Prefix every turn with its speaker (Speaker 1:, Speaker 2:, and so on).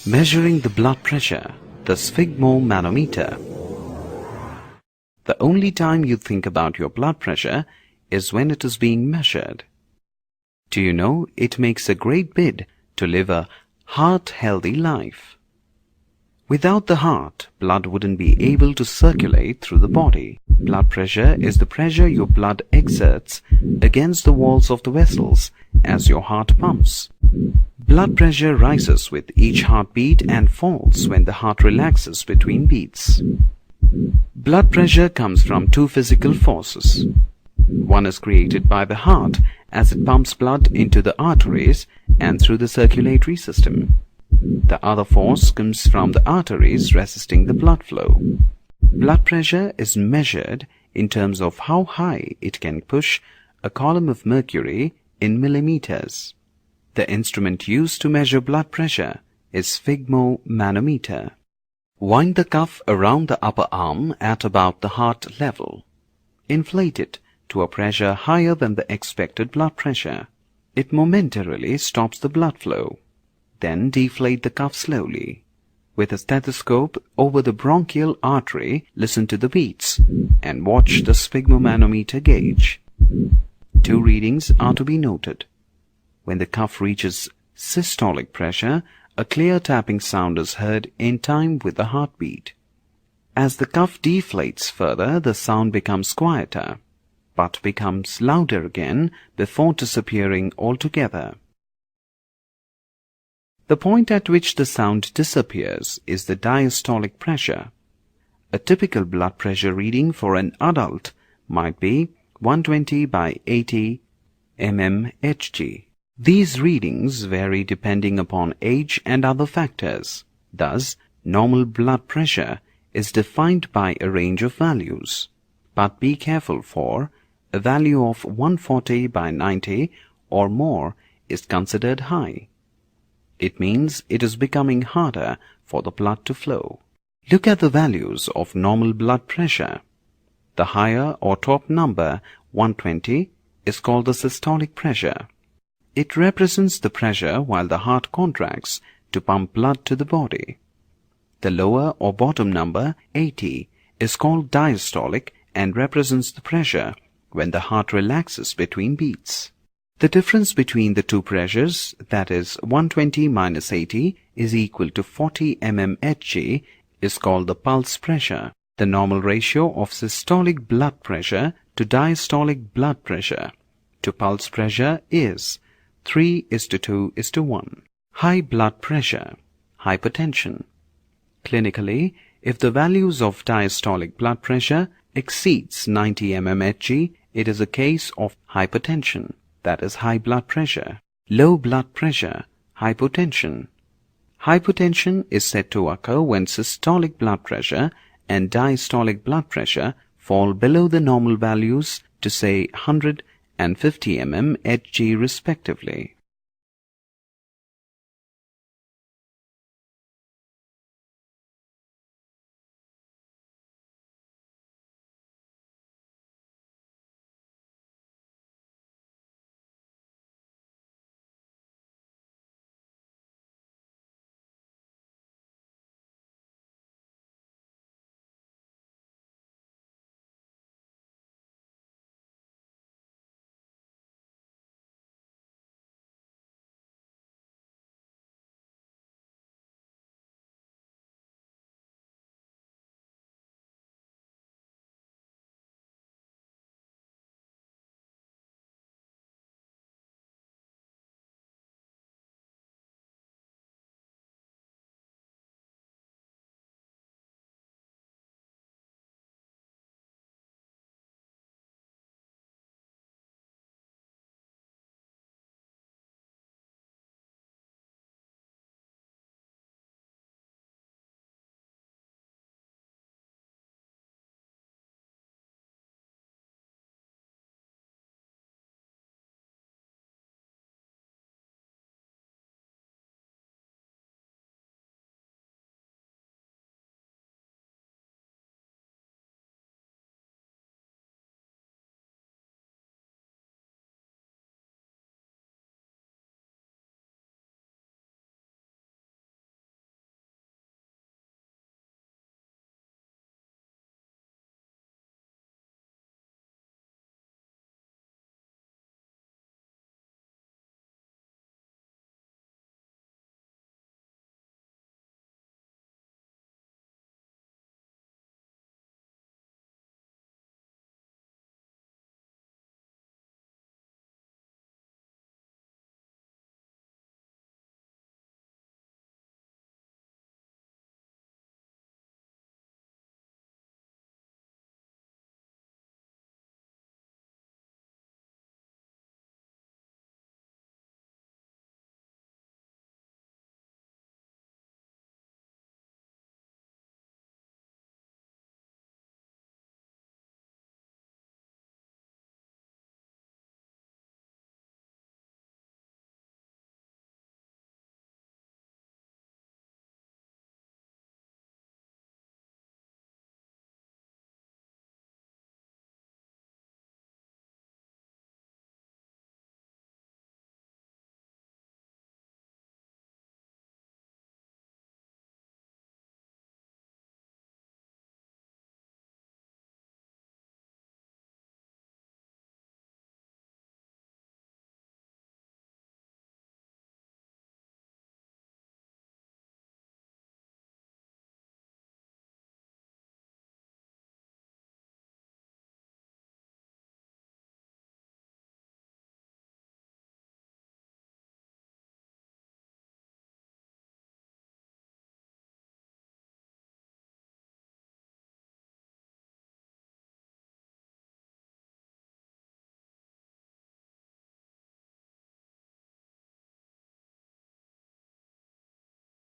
Speaker 1: Measuring the blood pressure, the Syhygmomanometer. The only time you think about your blood pressure is when it is being measured. Do you know it makes a great bid to live a heart-healthy life? Without the heart, blood wouldn't be able to circulate through the body. Blood pressure is the pressure your blood exerts against the walls of the vessels as your heart pumps. Blood pressure rises with each heartbeat and falls when the heart relaxes between beats. Blood pressure comes from two physical forces. One is created by the heart as it pumps blood into the arteries and through the circulatory system. The other force comes from the arteries resisting the blood flow. Blood pressure is measured in terms of how high it can push a column of mercury in millimeters. The instrument used to measure blood pressure is Syhygmomanometer. Wind the cuff around the upper arm at about the heart level. Inflate it to a pressure higher than the expected blood pressure. It momentarily stops the blood flow. Then deflate the cuff slowly. With a stethoscope over the bronchial artery, listen to the beats and watch the Syhygmomanometer gauge. Two readings are to be noted. When the cuff reaches systolic pressure, a clear tapping sound is heard in time with the heartbeat. As the cuff deflates further, the sound becomes quieter, but becomes louder again before disappearing altogether. The point at which the sound disappears is the diastolic pressure. A typical blood pressure reading for an adult might be 120 by 80 mmHg. These readings vary depending upon age and other factors. Thus, normal blood pressure is defined by a range of values. But be careful, for a value of 140 by 90 or more is considered high. It means it is becoming harder for the blood to flow. Look at the values of normal blood pressure. The higher or top number, 120, is called the systolic pressure. It represents the pressure while the heart contracts to pump blood to the body. The lower or bottom number, 80, is called diastolic and represents the pressure when the heart relaxes between beats. The difference between the two pressures, that is 120 minus 80 is equal to 40 mmHg, is called the pulse pressure. The normal ratio of systolic blood pressure to diastolic blood pressure to pulse pressure is 3:2:1. High blood pressure, hypertension. Clinically, if the values of diastolic blood pressure exceeds 90 mmHg, it is a case of hypertension, that is high blood pressure. Low blood pressure, hypotension. Hypotension is said to occur when systolic blood pressure and diastolic blood pressure fall below the normal values to say 100 and 50 mmHg respectively.